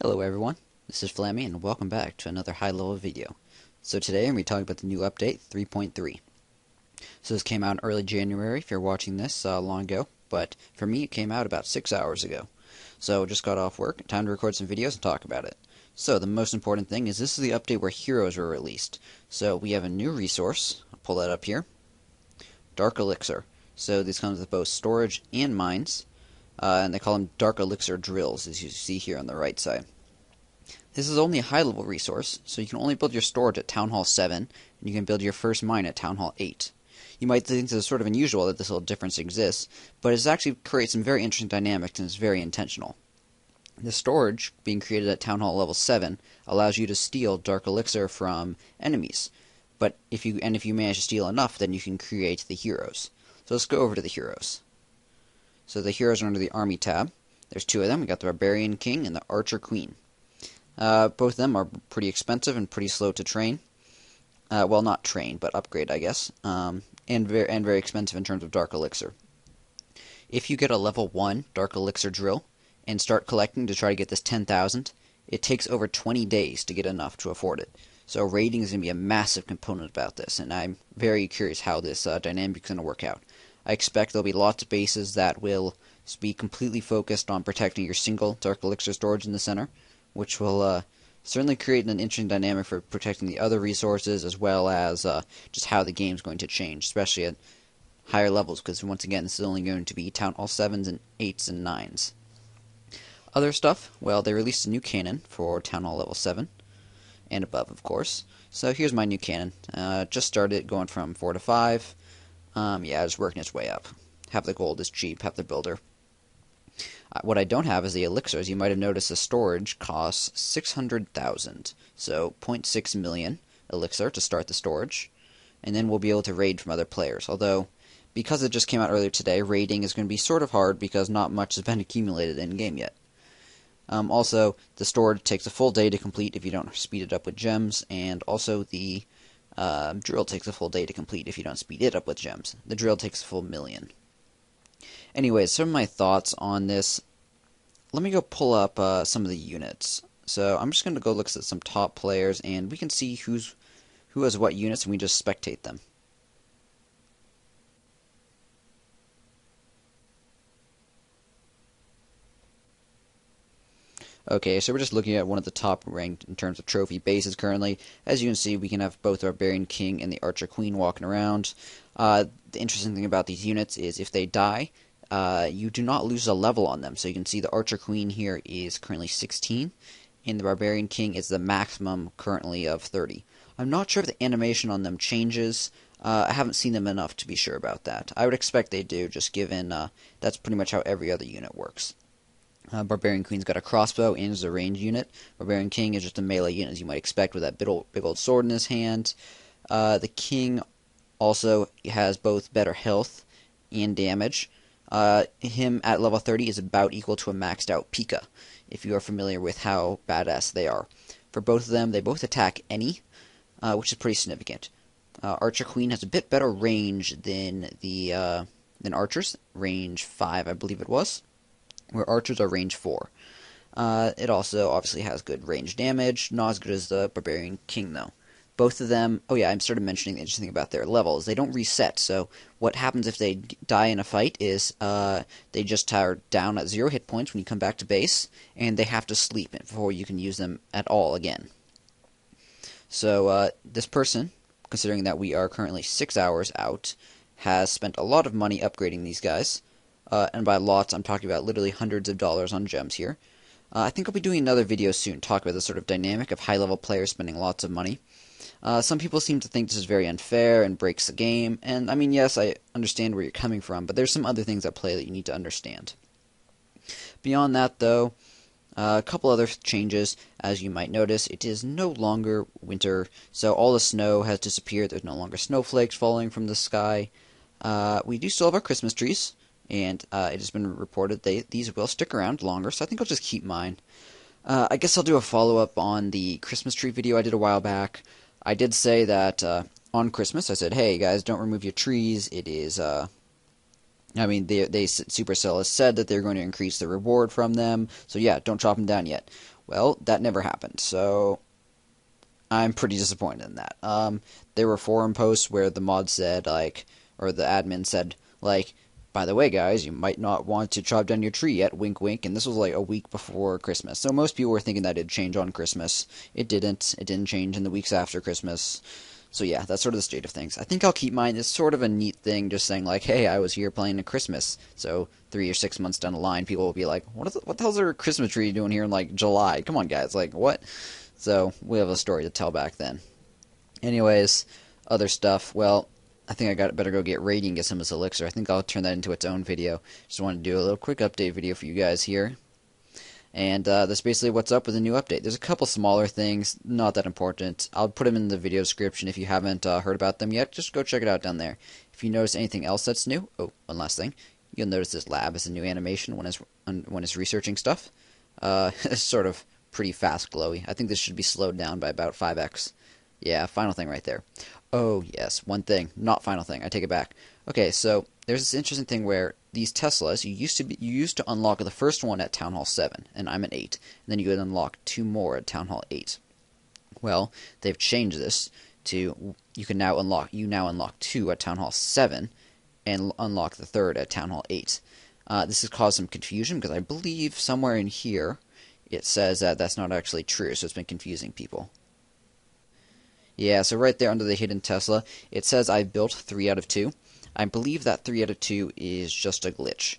Hello everyone, this is Flammy and welcome back to another high-level video. So today I'm going to be talking about the new update 3.3. So this came out in early January if you're watching this long ago, but for me it came out about 6 hours ago. So just got off work, time to record some videos and talk about it. So the most important thing is this is the update where heroes were released. So we have a new resource, I'll pull that up here, Dark Elixir. So this comes with both storage and mines, and they call them Dark Elixir drills as you see here on the right side. This is only a high-level resource, so you can only build your storage at Town Hall 7, and you can build your first mine at Town Hall 8. You might think this is sort of unusual that this little difference exists, but it actually creates some very interesting dynamics and it's very intentional. The storage, being created at Town Hall level 7, allows you to steal Dark Elixir from enemies. But if you manage to steal enough, then you can create the heroes. So let's go over to the heroes. So the heroes are under the Army tab. There's two of them. We got the Barbarian King and the Archer Queen. Both of them are pretty expensive and pretty slow to train. Well, not train, but upgrade, I guess. And very expensive in terms of Dark Elixir. If you get a level 1 Dark Elixir drill and start collecting to try to get this 10,000, it takes over 20 days to get enough to afford it. So raiding is going to be a massive component about this, and I'm very curious how this dynamic is going to work out. I expect there'll be lots of bases that will be completely focused on protecting your single Dark Elixir storage in the center, which will certainly create an interesting dynamic for protecting the other resources, as well as just how the game's going to change, especially at higher levels, because once again, this is only going to be Town Hall 7s and 8s and 9s. Other stuff, well, they released a new cannon for Town Hall level 7, and above, of course. So here's my new cannon. Just started going from 4 to 5. Yeah, it's working its way up. Half the gold is cheap, half the builder. What I don't have is the elixirs. You might have noticed the storage costs 600,000, so 0.6 million elixir to start the storage, and then we'll be able to raid from other players. Although, because it just came out earlier today, raiding is going to be sort of hard because not much has been accumulated in-game yet. Also, the storage takes a full day to complete if you don't speed it up with gems, and also the drill takes a full day to complete if you don't speed it up with gems. The drill takes a full million. Anyways, some of my thoughts on this. Let me go pull up some of the units. So I'm just going to go look at some top players, and we can see who has what units, and we just spectate them. Okay, so we're just looking at one of the top ranked in terms of trophy bases currently. As you can see, we can have both the Barbarian King and the Archer Queen walking around. The interesting thing about these units is if they die, you do not lose a level on them. So you can see the Archer Queen here is currently 16, and the Barbarian King is the maximum currently of 30. I'm not sure if the animation on them changes. I haven't seen them enough to be sure about that. I would expect they do, just given that's pretty much how every other unit works. Barbarian Queen's got a crossbow and is a ranged unit. Barbarian King is just a melee unit, as you might expect, with that big old sword in his hand. The King also has both better health and damage. Him at level 30 is about equal to a maxed out Pika, if you are familiar with how badass they are. For both of them, they both attack any, which is pretty significant. Archer Queen has a bit better range than archers, range 5 I believe it was, where archers are range 4. It also obviously has good range damage, not as good as the Barbarian King though. Both of them, oh yeah, I'm sort of mentioning the interesting thing about their levels. They don't reset, so what happens if they die in a fight is they just are down at 0 hit points when you come back to base, and they have to sleep before you can use them at all again. So this person, considering that we are currently 6 hours out, has spent a lot of money upgrading these guys. And by lots, I'm talking about literally hundreds of dollars on gems here. I think I'll be doing another video soon, talk about the sort of dynamic of high-level players spending lots of money. Some people seem to think this is very unfair and breaks the game, and I mean, yes, I understand where you're coming from, but there's some other things at play that you need to understand. Beyond that, though, a couple other changes. As you might notice, it is no longer winter, so all the snow has disappeared. There's no longer snowflakes falling from the sky. We do still have our Christmas trees, and it has been reported these will stick around longer, so I think I'll just keep mine. I guess I'll do a follow-up on the Christmas tree video I did a while back. I did say that on Christmas, I said, hey guys, don't remove your trees. It is I mean, Supercell has said that they're going to increase the reward from them, so yeah, don't chop them down yet. Well, that never happened, so I'm pretty disappointed in that. There were forum posts where the mod said, like, or the admin said, like, by the way, guys, you might not want to chop down your tree yet, wink wink, and this was like a week before Christmas. So most people were thinking that it'd change on Christmas. It didn't. It didn't change in the weeks after Christmas. So yeah, that's sort of the state of things. I think I'll keep mine. It's sort of a neat thing, just saying like, hey, I was here playing at Christmas. So 3 or 6 months down the line, people will be like, what the hell's our Christmas tree doing here in like July? Come on, guys, like what? So we have a story to tell back then. Anyways, other stuff. Well, I think better go get raiding and get some of this elixir. I think I'll turn that into its own video. Just wanted to do a little quick update video for you guys here. And that's basically what's up with the new update. There's a couple smaller things, not that important. I'll put them in the video description if you haven't heard about them yet. Just go check it out down there. If you notice anything else that's new, oh, one last thing. You'll notice this lab is a new animation when it's researching stuff. It's sort of pretty fast glowy. I think this should be slowed down by about 5x. Yeah, final thing right there. Oh, yes, one thing. Not final thing. I take it back. Okay, so there's this interesting thing where these Teslas, you used to unlock the first one at Town Hall 7, and I'm at 8. And then you would unlock 2 more at Town Hall 8. Well, they've changed this to you now unlock 2 at Town Hall 7 and unlock the 3rd at Town Hall 8. This has caused some confusion because I believe somewhere in here it says that that's not actually true, so it's been confusing people. Yeah, so right there under the hidden Tesla, it says I built 3 out of 2. I believe that 3 out of 2 is just a glitch.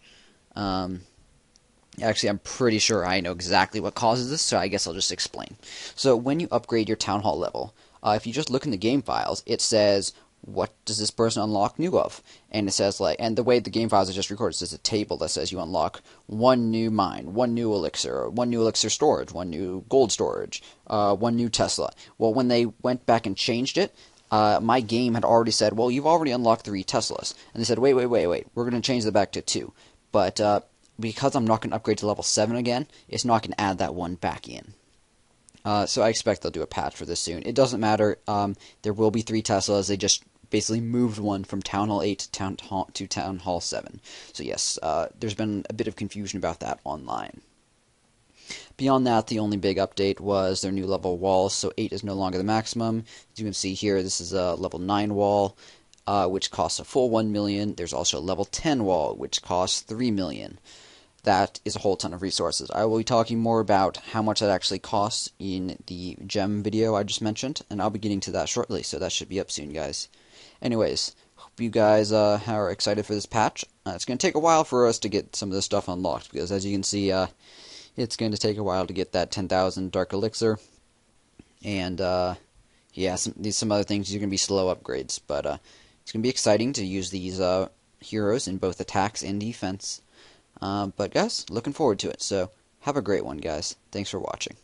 Actually, I'm pretty sure I know exactly what causes this, so I guess I'll just explain. So when you upgrade your Town Hall level, if you just look in the game files, it says, what does this person unlock new of? And it says, like, and the way the game files are just recorded, there's a table that says you unlock 1 new mine, 1 new elixir, 1 new elixir storage, 1 new gold storage, 1 new Tesla. Well, when they went back and changed it, my game had already said, well, you've already unlocked 3 Teslas. And they said, wait, we're going to change that back to 2. But because I'm not going to upgrade to level 7 again, it's not going to add that 1 back in. So I expect they'll do a patch for this soon. It doesn't matter. There will be 3 Teslas. They just basically moved one from Town Hall 8 to Town Hall 7. So yes, there's been a bit of confusion about that online. Beyond that, the only big update was their new level walls, so 8 is no longer the maximum. As you can see here, this is a level 9 wall, which costs a full 1 million. There's also a level 10 wall, which costs 3 million. That is a whole ton of resources. I will be talking more about how much that actually costs in the gem video I just mentioned, and I'll be getting to that shortly, so that should be up soon, guys. Anyways, hope you guys are excited for this patch. It's going to take a while for us to get some of this stuff unlocked, because as you can see, it's going to take a while to get that 10,000 Dark Elixir. And, yeah, some other things are going to be slow upgrades. But it's going to be exciting to use these heroes in both attacks and defense. But, guys, looking forward to it. So, have a great one, guys. Thanks for watching.